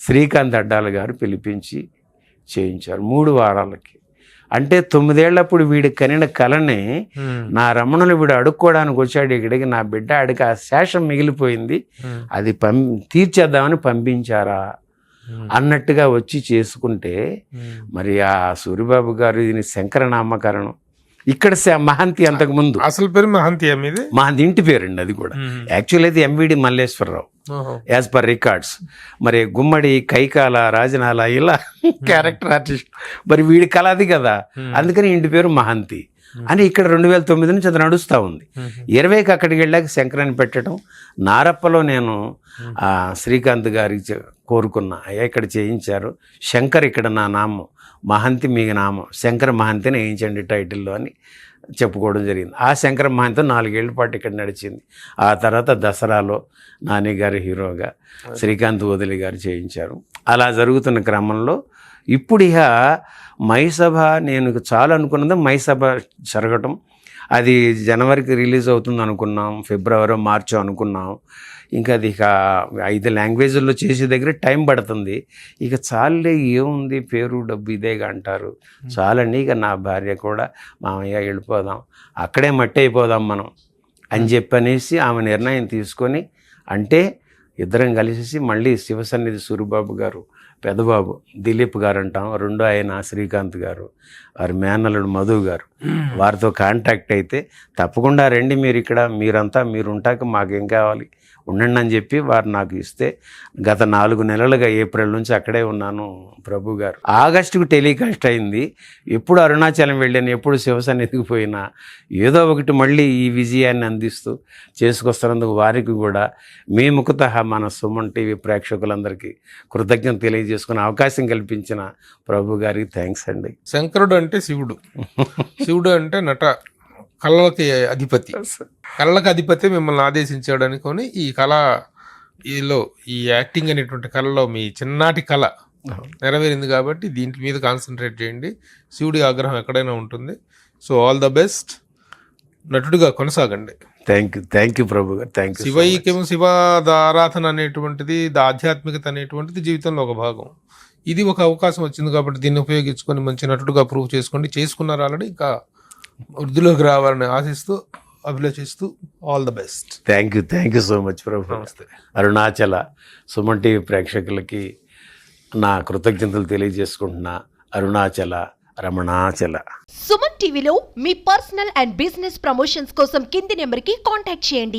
శ్రీకాంత్ అడ్డాల గారు పిలిపించి చేయించారు 3 వారాలకి. అంటే 9 ఏళ్లప్పుడు వీడి కనిన కలని నా రమణులు వీడు అడుక్కోవడానికి వచ్చాడు ఇక్కడికి, నా బిడ్డ అడిగి ఆ శేషం మిగిలిపోయింది, అది తీర్చేద్దామని పంపించారా అన్నట్టుగా వచ్చి చేసుకుంటే, మరి ఆ సూరిబాబు గారు దీని శంకర నామకరణం. ఇక్కడ మహంతి అంతకు ముందు అసలు పేరు మహంతి, మహంతి ఇంటి పేరండి, అది కూడా యాక్చువల్ అయితే ఎంవిడి మల్లేశ్వరరావు యాజ్ పర్ రికార్డ్స్. మరి గుమ్మడి, కైకాల, రాజనాల ఇలా క్యారెక్టర్ ఆర్టిస్ట్, మరి వీడి కళ అది కదా, అందుకని ఇంటి పేరు మహంతి అని ఇక్కడ 2009 నుంచి అది నడుస్తూ ఉంది. 20కి అక్కడికి వెళ్ళాక శంకరాన్ని పెట్టడం. నారప్పలో నేను శ్రీకాంత్ గారికి కోరుకున్నా, అయ్యా ఇక్కడ చేయించారు, శంకర్ ఇక్కడ నా నామం, మహంతి మీ నామం, శంకర మహంతిని వేయించండి టైటిల్లో అని చెప్పుకోవడం జరిగింది. ఆ శంకర మహంతి 4 ఏళ్ల పాటు ఇక్కడ నడిచింది. ఆ తర్వాత దసరాలో నాని గారి హీరోగా శ్రీకాంత్ వదిలి గారు చేయించారు. అలా జరుగుతున్న క్రమంలో ఇప్పుడు ఇక మైసభ, నేను చాలా అనుకున్నది మైసభ జరగటం, అది జనవరికి రిలీజ్ అవుతుంది అనుకున్నాం, ఫిబ్రవరి మార్చో అనుకున్నాం. ఇంకా అది ఇక 5 లాంగ్వేజ్ల్లో చేసే దగ్గర టైం పడుతుంది. ఇక చాలే, ఏముంది పేరు డబ్బు ఇదేగా అంటారు, చాలండి. ఇక నా భార్య కూడా మామయ్య వెళ్ళిపోదాం, అక్కడే మట్టి అయిపోదాం మనం అని చెప్పనేసి ఆమె నిర్ణయం తీసుకొని, అంటే ఇద్దరం కలిసి మళ్ళీ శివసన్నిధి సూరిబాబు గారు, పెద్దబాబు దిలీప్ గారు అంటాం, రెండో ఆయన శ్రీకాంత్ గారు, వారి మేనల్లుడు మధు గారు, వారితో కాంటాక్ట్ అయితే తప్పకుండా రండి మీరు ఇక్కడ, మీరంతా మీరు ఉంటాక మాకేం కావాలి ఉండండి అని చెప్పి వారు నాకు ఇస్తే గత 4 నెలలుగా ఏప్రిల్ నుంచి అక్కడే ఉన్నాను ప్రభు గారు. ఆగస్టుకు టెలికాస్ట్ అయింది. ఎప్పుడు అరుణాచలం వెళ్ళాను, ఎప్పుడు శివసన్నిధికి పోయినా ఏదో ఒకటి మళ్ళీ ఈ విజయాన్ని అందిస్తూ చేసుకొస్తున్నందుకు వారికి కూడా మీ ముఖతః మన సుమన్ టీవీ ప్రేక్షకులందరికీ కృతజ్ఞత తెలియజేసుకునే అవకాశం కల్పించిన ప్రభు గారికి థ్యాంక్స్ అండి. శంకరుడు అంటే శివుడు, శివుడు అంటే కళలకి అధిపతి, కళలకు అధిపతి మిమ్మల్ని ఆదేశించాడు అనుకొని ఈ ఈలో ఈ యాక్టింగ్ అనేటువంటి కళలో మీ చిన్ననాటి కళ నెరవేరింది కాబట్టి దీంట్ మీద కాన్సన్ట్రేట్ చేయండి. శివుడి ఆగ్రహం ఎక్కడైనా ఉంటుంది. సో ఆల్ ద బెస్ట్, నటుడిగా కొనసాగండి. థ్యాంక్ యూ ప్రభు గారు, థ్యాంక్ యూ. శివైక్యం, శివ ఆరాధన అనేటువంటిది, ఆధ్యాత్మికత అనేటువంటిది జీవితంలో ఒక భాగం. ఇది ఒక అవకాశం వచ్చింది కాబట్టి దీన్ని ఉపయోగించుకొని మంచి నటుడుగా ప్రూవ్ చేసుకోండి. చేసుకున్నారు ఆల్రెడీ, ఇంకా వృద్ధిలోకి రావాలని ఆశిస్తూ, అభిలషిస్తూ all the best. Thank you so much Prabhu. నమస్తే. అరుణాచల సుమన్ టీవీ ప్రేక్షకులకి నా కృతజ్ఞతలు తెలియజేసుకుంటున్నా. అరుణాచల, రమణాచల. సుమన్ టీవీలో మీ పర్సనల్ అండ్ బిజినెస్ ప్రమోషన్స్ కోసం కింది నెంబర్కి కాంటాక్ట్ చేయండి.